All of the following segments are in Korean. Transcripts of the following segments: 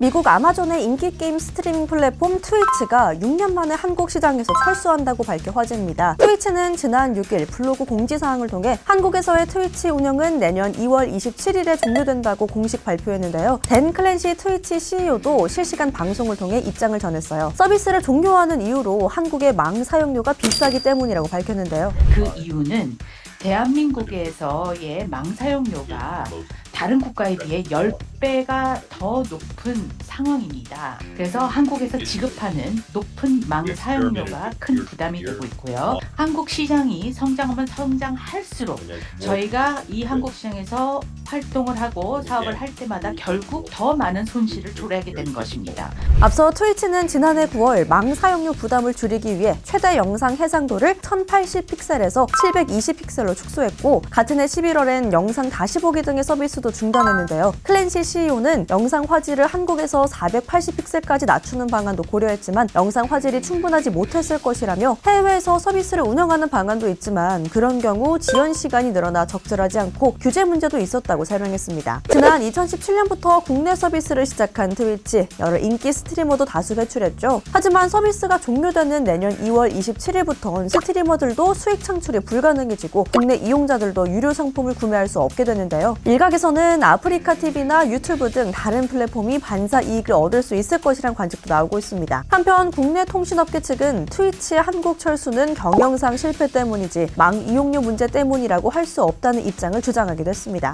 미국 아마존의 인기 게임 스트리밍 플랫폼 트위치가 6년 만에 한국 시장에서 철수한다고 밝혀 화제입니다. 트위치는 지난 6일 블로그 공지사항을 통해 한국에서의 트위치 운영은 내년 2월 27일에 종료된다고 공식 발표했는데요. 댄 클랜시 트위치 CEO도 실시간 방송을 통해 입장을 전했어요. 서비스를 종료하는 이유로 한국의 망 사용료가 비싸기 때문이라고 밝혔는데요. 그 이유는 대한민국에서의 망 사용료가 다른 국가에 비해 10배가 더 높은 상황입니다. 그래서 한국에서 지급하는 높은 망 사용료가 큰 부담이 되고 있고요. 한국 시장이 성장하면 성장할수록 저희가 이 한국 시장에서 활동을 하고 사업을 할 때마다 결국 더 많은 손실을 초래하게 되는 것입니다. 앞서 트위치는 지난해 9월 망 사용료 부담을 줄이기 위해 최대 영상 해상도를 1080픽셀에서 720픽셀로 축소했고, 같은 해 11월엔 영상 다시 보기 등의 서비스도 중단했는데요. 클랜시 CEO는 영상 화질을 한국에서 480픽셀까지 낮추는 방안도 고려했지만 영상 화질이 충분하지 못했을 것이라며, 해외에서 서비스를 운영하는 방안도 있지만 그런 경우 지연 시간이 늘어나 적절하지 않고 규제 문제도 있었다고 설명했습니다. 지난 2017년부터 국내 서비스를 시작한 트위치, 여러 인기 스트리머도 다수 배출했죠. 하지만 서비스가 종료되는 내년 2월 27일부터는 스트리머들도 수익 창출이 불가능해지고 국내 이용자들도 유료 상품을 구매할 수 없게 되는데요. 일각에서는 아프리카 TV나 유튜브 등 다른 플랫폼이 반사 이익을 얻을 수 있을 것이란 관측도 나오고 있습니다. 한편 국내 통신업계 측은 트위치의 한국 철수는 경영상 실패 때문이지 망 이용료 문제 때문이라고 할 수 없다는 입장을 주장하기도 했습니다.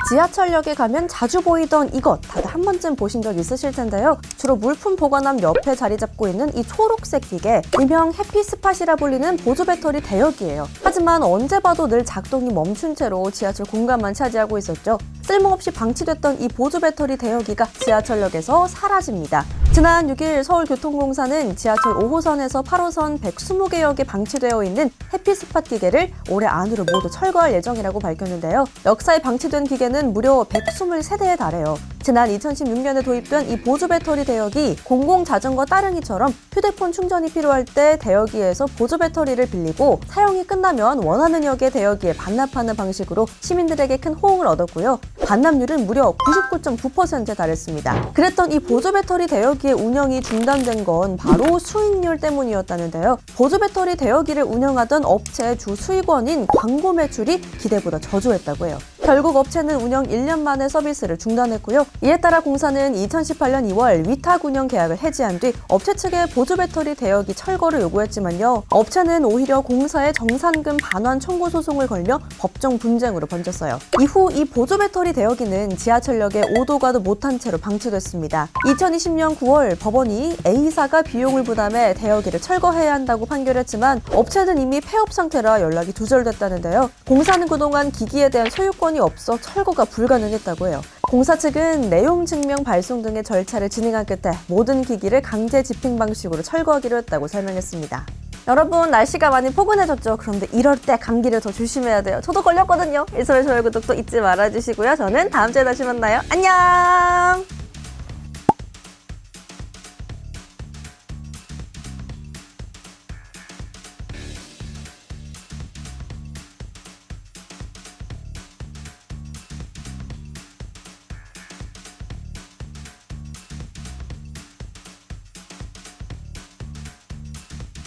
지하철역에 가면 자주 보이던 이것, 다들 한 번쯤 보신 적 있으실 텐데요. 주로 물품 보관함 옆에 자리 잡고 있는 이 초록색 기계, 일명 해피스팟이라 불리는 보조 배터리 대역이에요. 하지만 언제 봐도 늘 작동이 멈춘 채로 지하철 공간만 차지하고 있었죠. 쓸모없이 방치됐던 이 보조 배터리 대역이가 지하철역에서 사라집니다. 지난 6일 서울교통공사는 지하철 5호선에서 8호선 120개 역에 방치되어 있는 해피스팟 기계를 올해 안으로 모두 철거할 예정이라고 밝혔는데요. 역사에 방치된 기계는 무려 123대에 달해요. 지난 2016년에 도입된 이 보조 배터리 대역이 공공자전거 따릉이처럼 휴대폰 충전이 필요할 때 대역이에서 보조 배터리를 빌리고 사용이 끝나면 원하는 역의 대역이에 반납하는 방식으로 시민들에게 큰 호응을 얻었고요. 반납률은 무려 99.9%에 달했습니다. 그랬던 이 보조 배터리 대역기의 운영이 중단된 건 바로 수익률 때문이었다는데요. 보조 배터리 대역기를 운영하던 업체의 주 수익원인 광고 매출이 기대보다 저조했다고 해요. 결국 업체는 운영 1년 만에 서비스를 중단했고요. 이에 따라 공사는 2018년 2월 위탁 운영 계약을 해지한 뒤 업체 측에 보조 배터리 대역이 철거를 요구했지만요. 업체는 오히려 공사에 정산금 반환 청구 소송을 걸며 법정 분쟁으로 번졌어요. 이후 이 보조 배터리 대역이는 지하철역에 오도 가도 못한 채로 방치됐습니다. 2020년 9월 법원이 A사가 비용을 부담해 대역이를 철거해야 한다고 판결했지만 업체는 이미 폐업 상태라 연락이 두절됐다는데요. 공사는 그동안 기기에 대한 소유권이 없어 철거가 불가능했다고 해요. 공사 측은 내용 증명 발송 등의 절차를 진행한 끝에 모든 기기를 강제 집행 방식으로 철거하기로 했다고 설명했습니다. 여러분, 날씨가 많이 포근해졌죠? 그런데 이럴 때 감기를 더 조심해야 돼요. 저도 걸렸거든요. 이소의 좋아요 구독도 잊지 말아주시고요. 저는 다음 주에 다시 만나요. 안녕!